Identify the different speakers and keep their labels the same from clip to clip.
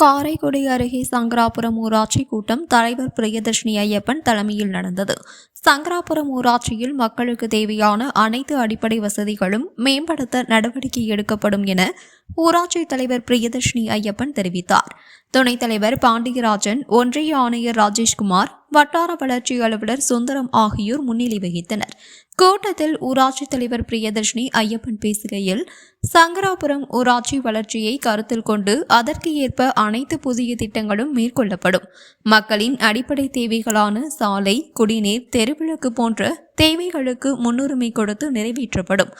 Speaker 1: காரைக்குடி அருகே சங்கராபுரம் ஊராட்சி கூட்டம் தலைவர் பிரியதர்ஷினி ஐயப்பன் தலைமையில் நடந்தது. சங்கராபுரம் ஊராட்சியில் மக்களுக்கு தேவையான அனைத்து அடிப்படை வசதிகளும் மேம்படுத்த நடவடிக்கை எடுக்கப்படும் என ஊராட்சி தலைவர் பிரியதர்ஷினி ஐயப்பன் தெரிவித்தார். துணைத் தலைவர் பாண்டியராஜன், ஒன்றிய ஆணையர் ராஜேஷ்குமார், வட்டார வளர்ச்சி அலுவலர் சுந்தரம் ஆகியோர் முன்னிலை வகித்தனர். கூட்டத்தில் ஊராட்சி தலைவர் பிரியதர்ஷினி ஐயப்பன் பேசுகையில், சங்கராபுரம் ஊராட்சி வளர்ச்சியை கருத்தில் கொண்டு அதற்கு ஏற்ப அனைத்து புதிய திட்டங்களும் மேற்கொள்ளப்படும். மக்களின் அடிப்படை தேவைகளான சாலை, குடிநீர், தெருவிளக்கு போன்ற தேவைகளுக்கு முன்னுரிமை கொடுத்து நிறைவேற்றப்படும்.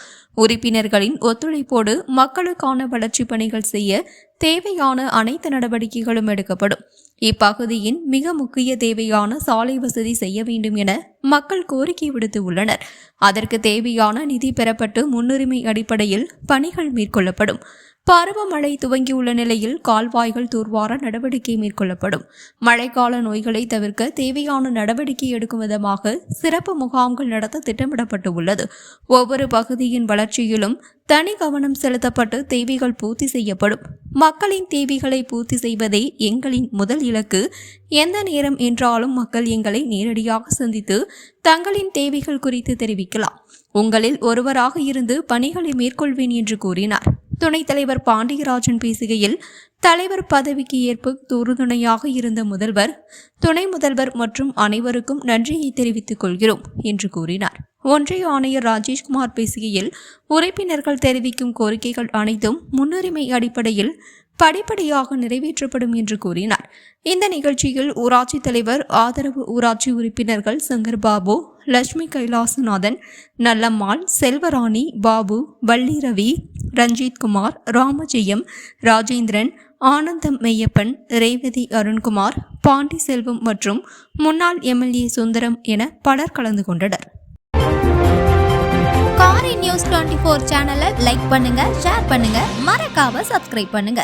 Speaker 1: உறுப்பினர்களின் ஒத்துழைப்போடு மக்களுக்கான வளர்ச்சி பணிகள் செய்ய தேவையான அனைத்து நடவடிக்கைகளும் எடுக்கப்படும். இப்பகுதியின் மிக முக்கிய தேவையான சாலை வசதி செய்ய வேண்டும் என மக்கள் கோரிக்கை விடுத்து உள்ளனர். அதற்கு தேவையான நிதி பெறப்பட்டு முன்னுரிமை அடிப்படையில் பணிகள் மேற்கொள்ளப்படும். பருவமழை துவங்கியுள்ள நிலையில் கால்வாய்கள் தூர்வார நடவடிக்கை மேற்கொள்ளப்படும். மழைக்கால நோய்களை தவிர்க்க தேவையான நடவடிக்கை எடுக்கும் விதமாக சிறப்பு முகாம்கள் நடத்த திட்டமிடப்பட்டு உள்ளது. ஒவ்வொரு பகுதியின் வளர்ச்சியிலும் தனி கவனம் செலுத்தப்பட்டு தேவைகள் பூர்த்தி செய்யப்படும். மக்களின் தேவைகளை பூர்த்தி செய்வதே எங்களின் முதல் இலக்கு. எந்த நேரம் என்றாலும் மக்கள் எங்களை நேரடியாக சந்தித்து தங்களின் தேவைகள் குறித்து தெரிவிக்கலாம். உங்களில் ஒருவராக இருந்து பணிகளை மேற்கொள்வேன் என்று கூறினார். துணைத் தலைவர் பாண்டியராஜன் பேசுகையில், தலைவர் பதவிக்கு ஏற்பு உறுதுணையாக இருந்த முதல்வர், துணை முதல்வர் மற்றும் அனைவருக்கும் நன்றியை தெரிவித்துக் கொள்கிறோம் என்று கூறினார். ஒன்றிய ஆணையர் ராஜேஷ்குமார் பேசுகையில், உறுப்பினர்கள் தெரிவிக்கும் கோரிக்கைகள் அனைத்தும் முன்னுரிமை அடிப்படையில் படிப்படியாக நிறைவேற்றப்படும் என்று கூறினார். இந்த நிகழ்ச்சியில் ஊராட்சி தலைவர், ஆதரவு ஊராட்சி உறுப்பினர்கள் சங்கர்பாபு, லட்சுமி கைலாசநாதன், நல்லம்மாள், செல்வராணி, பாபு, வள்ளி ரவி, ரஞ்சித்குமார், ராமஜெயம், ராஜேந்திரன், ஆனந்தம் மெய்யப்பன், ரேவதி அருண்குமார், பாண்டி செல்வம் மற்றும் முன்னாள் எம்எல்ஏ சுந்தரம் என பலர் கலந்து கொண்டனர்.
Speaker 2: காரை நியூஸ் 24 சேனலை லைக் பண்ணுங்க, ஷேர் பண்ணுங்க, மறக்காம சப்ஸ்கிரைப் பண்ணுங்க.